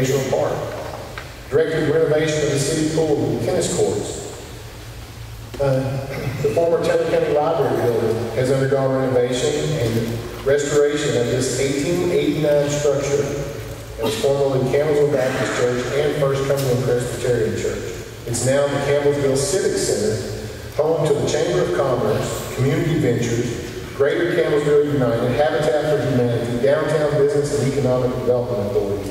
recreational park. Directed the renovation of the city pool and tennis courts. The former Taylor County Library building has undergone renovation and restoration of this 1889 structure that was formerly Campbellsville Baptist Church and First Cumberland Presbyterian Church. It's now the Campbellsville Civic Center, home to the Chamber of Commerce, Community Ventures, Greater Campbellsville United, Habitat for Humanity, Downtown Business and Economic Development Authority.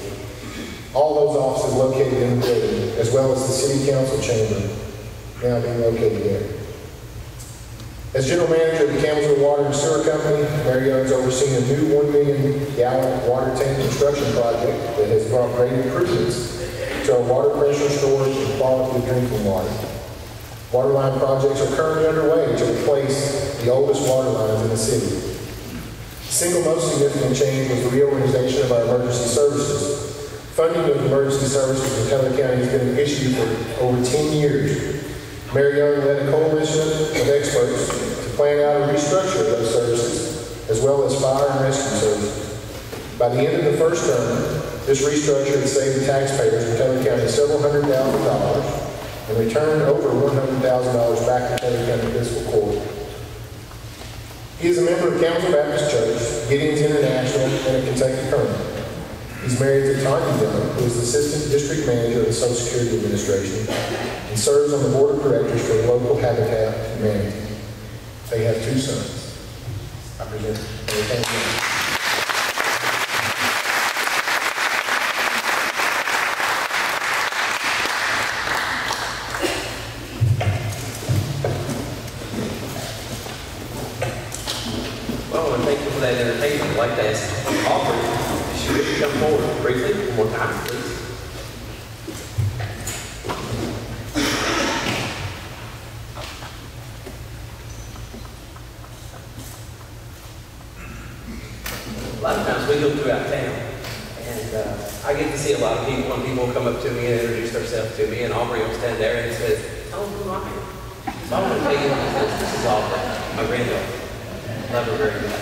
All those offices located in the building, as well as the City Council chamber, now being located there. As General Manager of the Campbellsville Water and Sewer Company, Mary Young is overseeing a new 1 million gallon water tank construction project that has brought great improvements to our water pressure, storage, and quality of drinking water. Waterline projects are currently underway to replace the oldest water lines in the city. The single most significant change was the reorganization of our emergency services. Funding of emergency services in Taylor County has been an issue for over 10 years. Mary Young led a coalition of experts to plan out a restructure of those services, as well as fire and rescue services. By the end of the first term, this restructure had saved the taxpayers in Taylor County several $100,000 and returned over $100,000 back to Taylor County Fiscal Court. He is a member of Campbellsville Baptist Church, Gideon's International, and a Kentucky Colonel. He's married to Tanya Dillon, who is the Assistant District Manager of the Social Security Administration and serves on the Board of Directors for local Habitat for Humanity. They have 2 sons. I present them. Well, and thank you for that entertainment. I'd like to ask Aubrey, should we come forward briefly one more time, please? A lot of times we go throughout town, and I get to see a lot of people, and people come up to me and introduce themselves to me, and Aubrey will stand there and says, "Tell them who I am." So I want to tell you this is Aubrey, my granddaughter. Love her very much.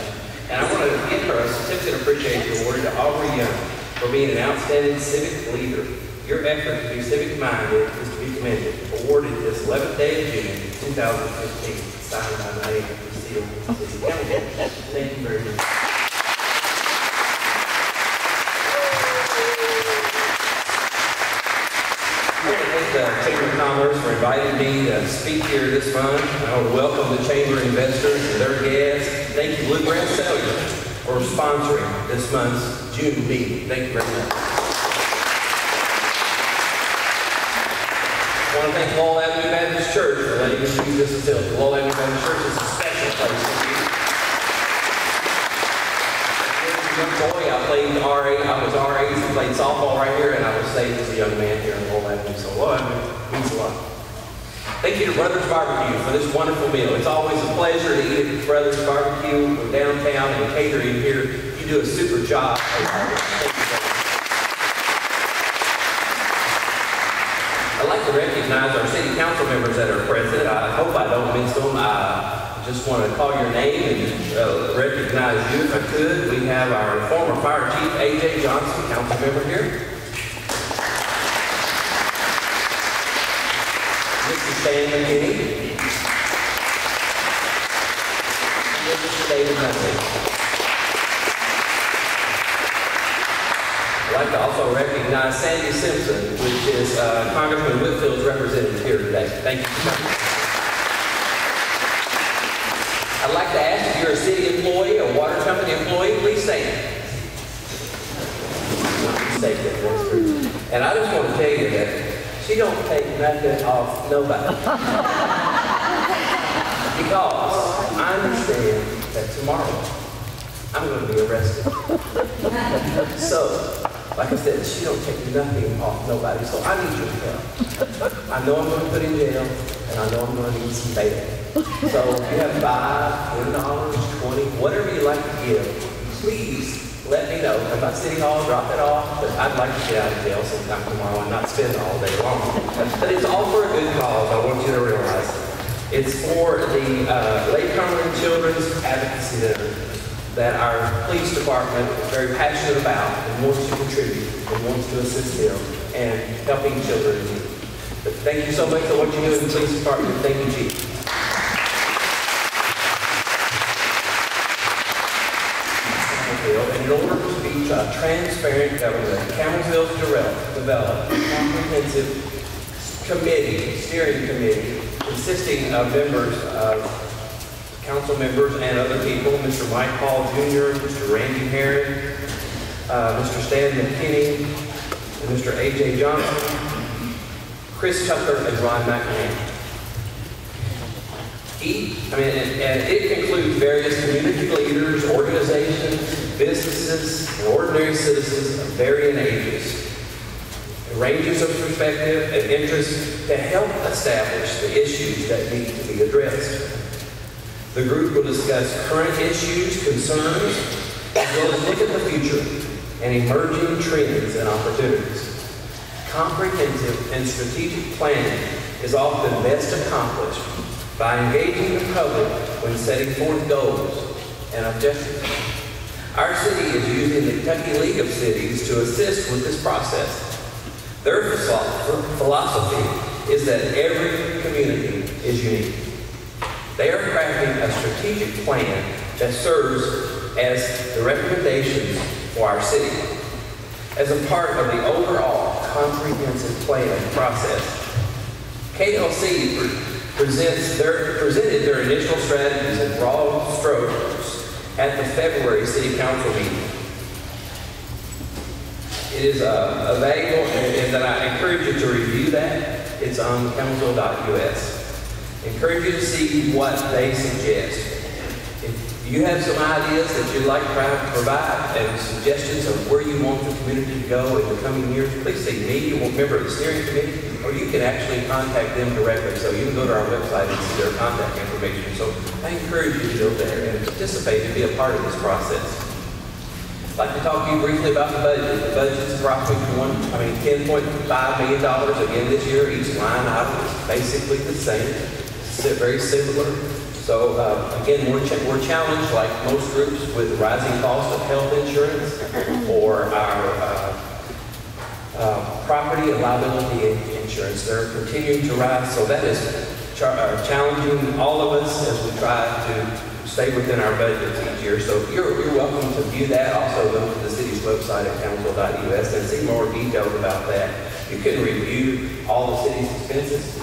And I want to give her a certificate of appreciation award to Aubrey Young for being an outstanding civic leader. Your effort to be civic-minded is to be commended. Awarded this 11th day of June, 2015. Signed by my name, Lucille City Council. Thank you very much. I want to thank the Chamber of Commerce for inviting me to speak here this month. I want to welcome the Chamber investors and their guests. Thank you, Bluegrass Cellular, for sponsoring this month's June meeting. Thank you very much. I want to thank Laurel Avenue Baptist Church for letting us use this facility. Laurel Avenue Baptist Church is a special place for you. Boy, I played RA. I was RA, I played softball right here, and I was saved as a young man here in Laurel Avenue. So Laurel Avenue means a lot. Thank you to Brothers Barbecue for this wonderful meal. It's always a pleasure to eat at Brothers Barbecue. We're downtown and catering here. You do a super job. Thank you very much. I'd like to recognize our city council members that are present. I hope I don't miss them. I just want to call your name and recognize you if I could. We have our former fire chief, A.J. Johnson, council member here. Mrs. Stan McKinney. Mrs. David Huntley. I'd like to also recognize Sandy Simpson, which is Congressman Whitfield's representative here today. Thank you for coming. I'd like to ask if you're a city employee or water company employee, please stand. And I just want to tell you that she don't take nothing off nobody. Because I understand that tomorrow I'm going to be arrested. So, like I said, she don't take nothing off nobody. So I need your help. I know I'm going to put in jail, and I know I'm going to need some bail. So if you have $5, $10, $20, whatever you like to give, please let me know. Come by City Hall, drop it off. But I'd like to get out of jail sometime tomorrow and not spend all day long. But it's all for a good cause. I want you to realize it. It's for the Lake Cumberland Children's Advocacy Center. that our police department is very passionate about and wants to contribute and wants to assist them and helping children in need. But thank you so much for what you do in the police department. Thank you, Chief. And in order to be transparent government, Campbellsville's developed a comprehensive steering committee, consisting of members of council members and other people, Mr. Mike Paul Jr., Mr. Randy Herron, Mr. Stan McKinney, and Mr. A.J. Johnson, Chris Tucker, and Ron McEnany. And it includes various community leaders, organizations, businesses, and ordinary citizens of varying ages. It ranges of perspective and interest to help establish the issues that need to be addressed. The group will discuss current issues, concerns, as well as look at the future and emerging trends and opportunities. Comprehensive and strategic planning is often best accomplished by engaging the public when setting forth goals and objectives. Our city is using the Kentucky League of Cities to assist with this process. Their philosophy is that every community is unique. They are crafting a strategic plan that serves as the recommendations for our city. As a part of the overall comprehensive plan process, KLC presented their initial strategies in broad strokes at the February City Council meeting. It is available, and that I encourage you to review that. It's on council.us. Encourage you to see what they suggest. If you have some ideas that you'd like to provide and suggestions of where you want the community to go in the coming years, please see me, a member of the steering committee, or you can actually contact them directly. So you can go to our website and see their contact information. So I encourage you to go there and participate and be a part of this process. I'd like to talk to you briefly about the budget. The budget is approximately $10.5 million again this year. Each line item is basically the same. It's very similar. So again, we're challenged, like most groups, with the rising cost of health insurance or our property and liability insurance. They're continuing to rise, so that is challenging all of us as we try to stay within our budgets each year. So you're welcome to view that. Also go to the city's website at council.us and see more details about that. You can review all the city's expenses.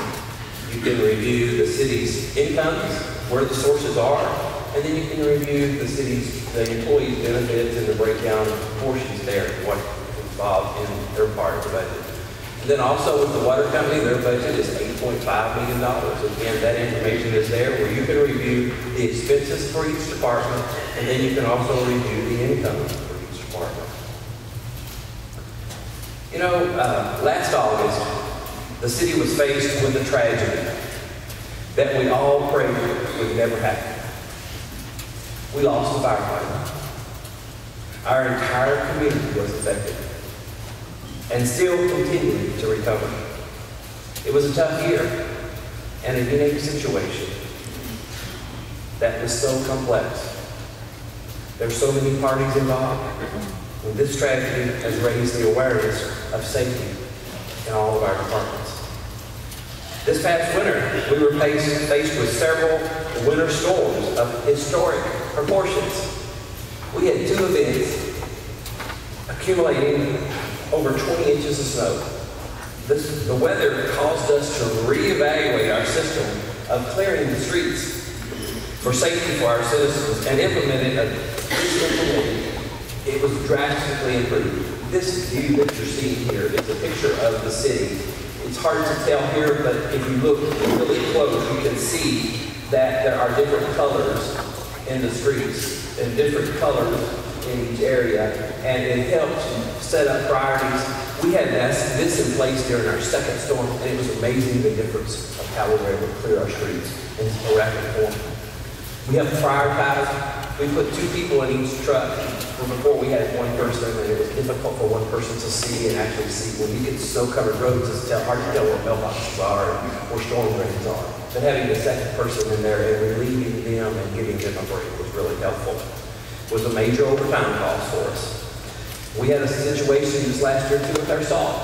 You can review the city's incomes, where the sources are, and then you can review the employees' benefits and the breakdown of portions there, what is involved in their part of the budget. And then also with the water company, their budget is $8.5 million. Again, that information is there where you can review the expenses for each department, and then you can also review the income for each department. You know, last August, the city was faced with a tragedy that we all prayed would never happen. We lost a firefighter. Our entire community was affected and still continuing to recover. It was a tough year and a unique situation that was so complex. There's so many parties involved, and this tragedy has raised the awareness of safety in all of our departments. This past winter, we were faced with several winter storms of historic proportions. We had 2 events accumulating over 20 inches of snow. The weather caused us to reevaluate our system of clearing the streets for safety for our citizens and implemented it was drastically improved. This view that you're seeing here is a picture of the city. It's hard to tell here, but if you look really close, you can see that there are different colors in the streets and different colors in each area, and it helped set up priorities. We had this in place during our second storm, and it was amazing the difference of how we were able to clear our streets in a rapid form. We have prioritized. We put 2 people in each truck. Before we had 1 person, and it was difficult for 1 person to see and actually see. When you get snow-covered roads, it's hard to tell where mailboxes are and where storm drains are. But having the second person in there and relieving them and getting them a break was really helpful. was a major overtime cost for us. We had a situation this last year too with our salt.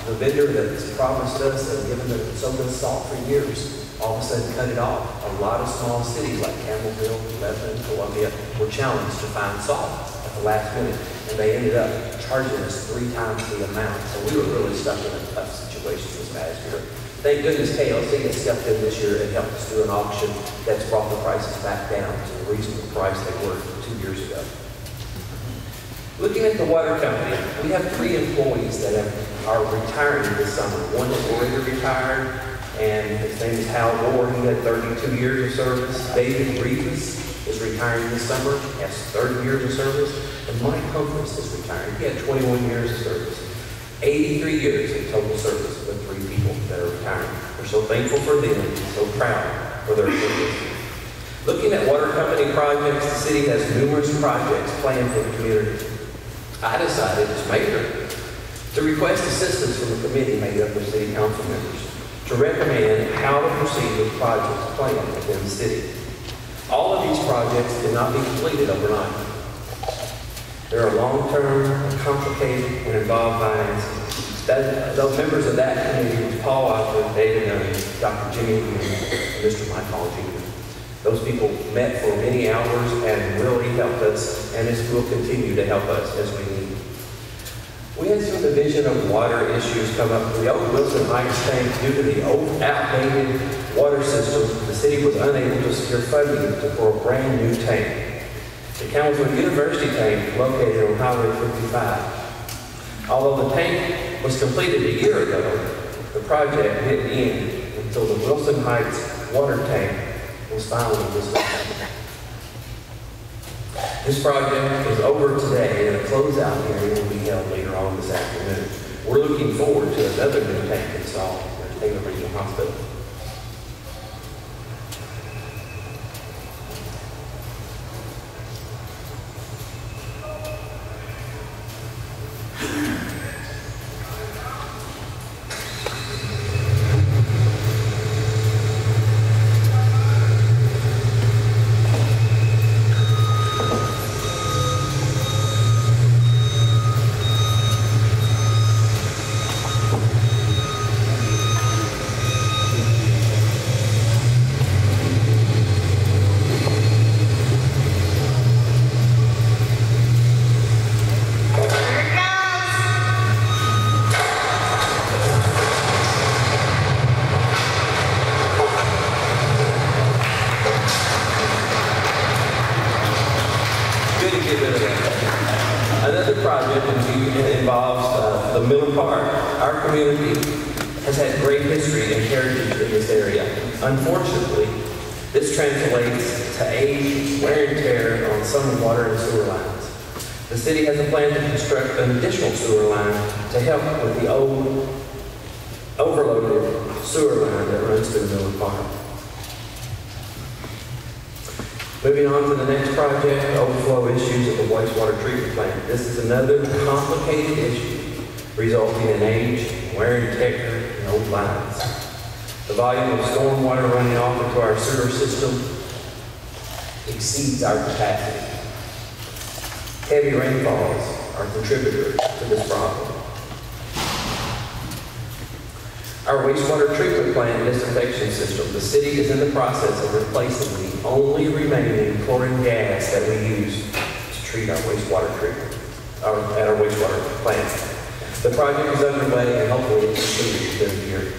The vendor that's promised us and given us so much salt for years, all of a sudden cut it off. A lot of small cities like Campbellville, Lebanon, Columbia were challenged to find salt at the last minute, and they ended up charging us 3 times the amount. So we were really stuck in a tough situation this past year. Thank goodness KLC has stepped in this year and helped us do an auction that's brought the prices back down to the reasonable price they were 2 years ago. Looking at the water company, we have 3 employees that are retiring this summer. One is already retired, and his name is Hal Moore. He had 32 years of service. David Rivas is retiring this summer. He has 30 years of service. And Mike Humphreys is retiring. He had 21 years of service. 83 years of total service with 3 people that are retiring. We're so thankful for them and so proud for their service. Looking at water company projects, the city has numerous projects planned for the community. I decided as mayor to request assistance from a committee made up of city council members to recommend how to proceed with projects planned within the city. All of these projects did not be completed overnight. There are long-term, complicated, and involved plans. Those members of that committee, Paul Osborne, David Young, Dr. Jimmy Young, and Mr. Mike Hall Jr. Those people met for many hours and really helped us, and this will continue to help us as we need. We had some division of water issues come up. The old Wilson Heights tank, due to the old outdated water system, the city was unable to secure funding for a brand new tank. The Campbellsville University tank, located on Highway 55. Although the tank was completed a year ago, the project didn't end until the Wilson Heights water tank was finally dismantled. This project is over today, and a closeout hearing will be held later on this afternoon. We're looking forward to another new tank installed at Taylor Regional Hospital. Another project involves the Miller Park. Our community has had great history and heritage in this area. Unfortunately, this translates to age, wear and tear on some water and sewer lines. The city has a plan to construct an additional sewer line to help with the old overloaded sewer line that runs through Miller Park. Moving on to the next project, overflow issues at the wastewater treatment plant. This is another complicated issue resulting in age, wear and tear, and old lines. The volume of storm water running off into our sewer system exceeds our capacity. Heavy rainfalls are contributors to this problem. Our wastewater treatment plant disinfection system, the city is in the process of replacing the only remaining chlorine gas that we use to treat our wastewater treatment, at our wastewater plant. The project is underway and hopefully it's completed within a year.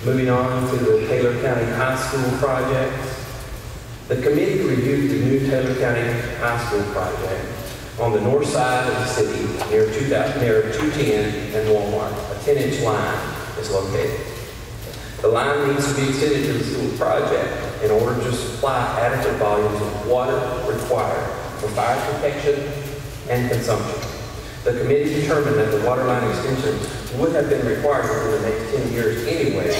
Moving on to the Taylor County High School project. The committee reviewed the new Taylor County High School project on the north side of the city near 210 and Walmart. A 10-inch line is located. The line needs to be extended to the school project in order to supply adequate volumes of water required for fire protection and consumption. The committee determined that the water line extension would have been required within the next 10 years anyway.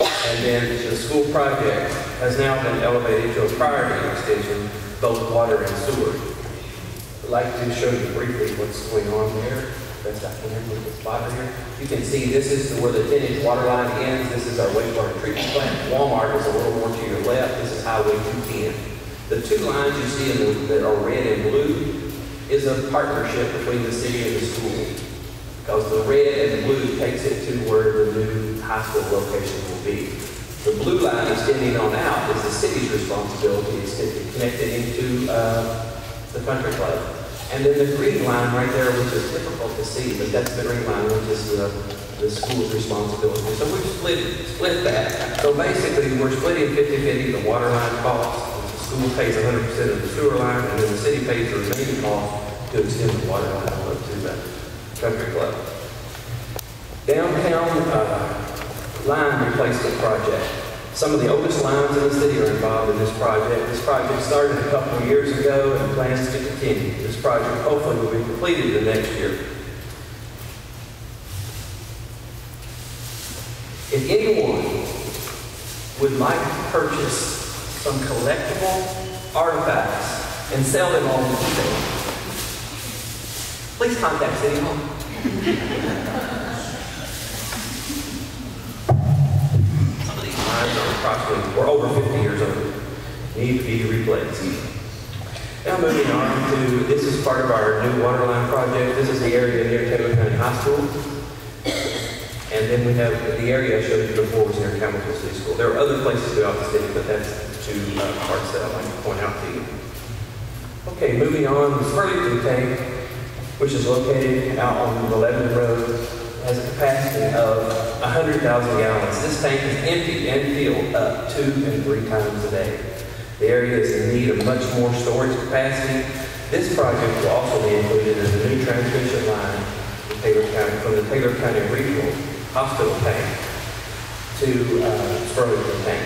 And then the school project has now been elevated to a priority extension, both water and sewer. I'd like to show you briefly what's going on there. Best I can with the spotter here. You can see this is where the 10-inch water line ends. This is our wastewater treatment plant. Walmart is a little more to your left. This is Highway 210. The two lines you see that are red and blue is a partnership between the city and the school. Because the red and the blue takes it to where the new high school location will be. The blue line extending on out is the city's responsibility. It's connected into the country club. And then the green line right there, which is difficult to see, but that's the green line, which is the school's responsibility. So we split that. So basically, we're splitting 50-50 the water line cost. The school pays 100% of the sewer line, and then the city pays the remaining cost to extend the water line up to the country club. Downtown line replacement project. Some of the oldest lines in the city are involved in this project. This project started a couple of years ago and plans to continue. This project hopefully will be completed the next year. If anyone would like to purchase some collectible artifacts and sell them on eBay, please contact City Hall. Some of these lines are approximately, or over 50 years old, need to be replaced. Now moving on to, this is part of our new water line project. This is the area near Taylor County High School. And then we have the area I showed you before was near Campbellsville City School. There are other places throughout the city, but that's two parts that I'd like to point out to you. Okay, moving on, the Spurlington tank, which is located out on the Lebanon Road, has a capacity of 100,000 gallons. This tank is emptied and filled up 2 and 3 times a day. The area is in need of much more storage capacity. This project will also be included in the new transmission line from the Taylor County Regional Hospital tank to Spurlington tank.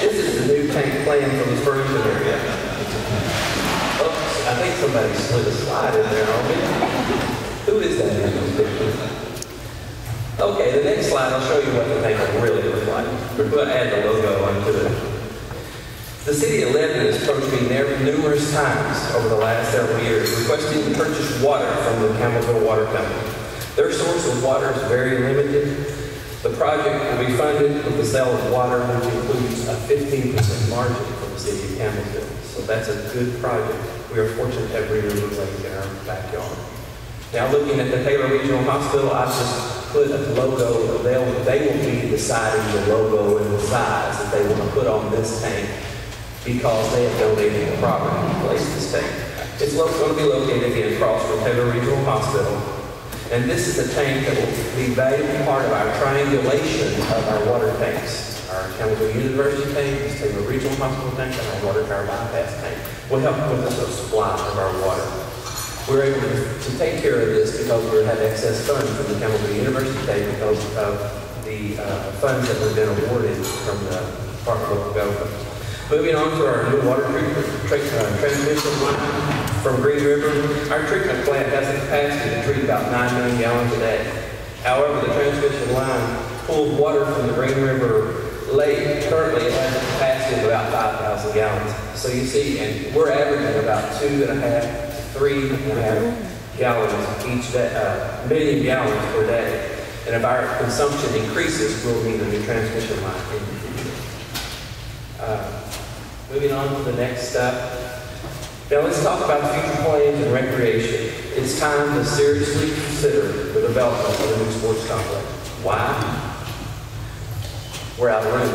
This is the new tank plan for the Spurlington area. Oops, I think somebody slid a slide in there on me. Who is that in those pictures? Okay, the next slide I'll show you what the tank will really look like. We're going to add the logo onto it. The City of Lebanon has approached me numerous times over the last several years requesting to purchase water from the Campbellsville Water Company. Their source of water is very limited. The project will be funded with the sale of water, which includes a 15% margin for the City of Campbellsville. So that's a good project. We are fortunate to have Green River Lake in our backyard. Now looking at the Taylor Regional Hospital, I've just put a logo. They will be deciding the logo and the size that they want to put on this tank, because they have donated the property to place this tank. It's going to be located again across from Taylor Regional Hospital. And this is a tank that will be a valuable part of our triangulation of our water tanks. Our Campbellsville University tank, this Taylor Regional Hospital tank, and our water tower bypass tank will help with the supply of our water. We're able to take care of this because we have excess funds from the Campbellsville University tank because of the funds that have been awarded from the Department of Local Government. Moving on to our new water treatment transmission line from Green River. Our treatment plant has the capacity to treat about 9 million gallons a day. However, the transmission line pulls water from the Green River Lake. Currently, it has a capacity of about 5,000 gallons. So you see, and we're averaging about 2.5 to 3.5 gallons each day, million gallons per day. And if our consumption increases, we'll need a new transmission line in the future. Moving on to the next step. Now let's talk about future plans and recreation. It's time to seriously consider the development of a new sports complex. Why? We're out of room.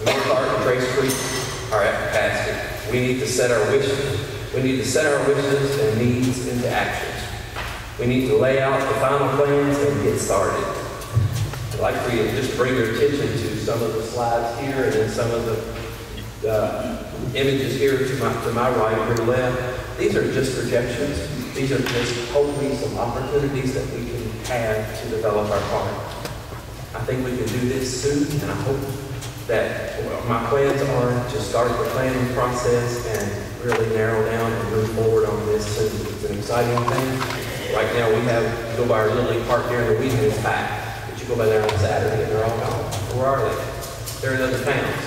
North Park and Trace Creek are at capacity. We need to set our wishes. We need to set our wishes and needs into actions. We need to lay out the final plans and get started. I'd like for you to just bring your attention to some of the slides here and then some of the images here to my right or your left. These are just projections. These are just hopefully some opportunities that we can have to develop our park. I think we can do this soon, and I hope that my plans are to start the planning process and really narrow down and move forward on this soon. It's an exciting thing. Right now we have, you go by our Little League Park here in the weekend, it's packed. But you go by there on Saturday and they're all gone. Where are they? They're in other towns.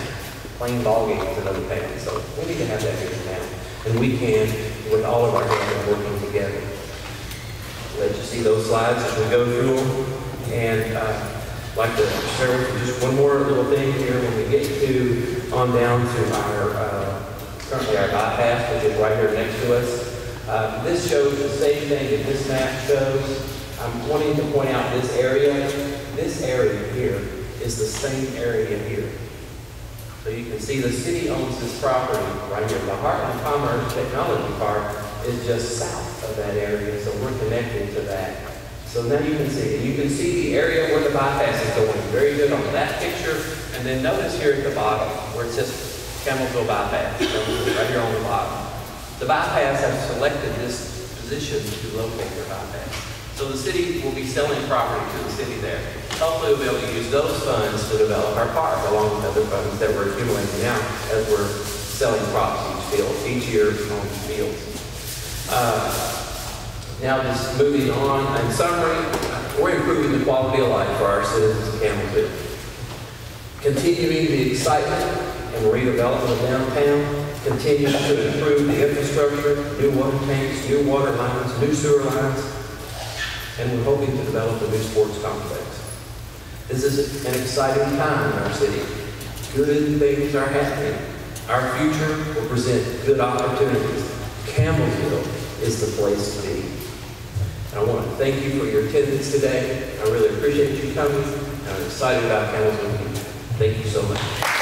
Playing ball games in other towns. So we need to have that here now. And we can, with all of our hands working together. Let you see those slides as we go through them. And like to share with you just one more little thing here when we get on down to our, currently our bypass, which is right here next to us. This shows the same thing that this map shows. I'm wanting to point out this area. This area here is the same area here. So you can see the city owns this property right here. The Heartland Commerce Technology Park is just south of that area, so we're connected to that. So now you can see, the area where the bypass is going. Very good on that picture. And then notice here at the bottom where it says Campbellsville Bypass, right here on the bottom. The bypass has selected this position to locate their bypass. So the city will be selling property to the city there. Hopefully we'll be able to use those funds to develop our park along with other funds that we're accumulating now as we're selling crops each year on fields. Now just moving on, in summary, we're improving the quality of life for our citizens of Campbellsville. Continuing the excitement and redevelopment of downtown, continuing to improve the infrastructure, new water tanks, new water lines, new sewer lines, and we're hoping to develop a new sports complex. This is an exciting time in our city. Good things are happening. Our future will present good opportunities. Campbellsville is the place to be. And I want to thank you for your attendance today. I really appreciate you coming. I'm excited about Campbellsville. Thank you so much.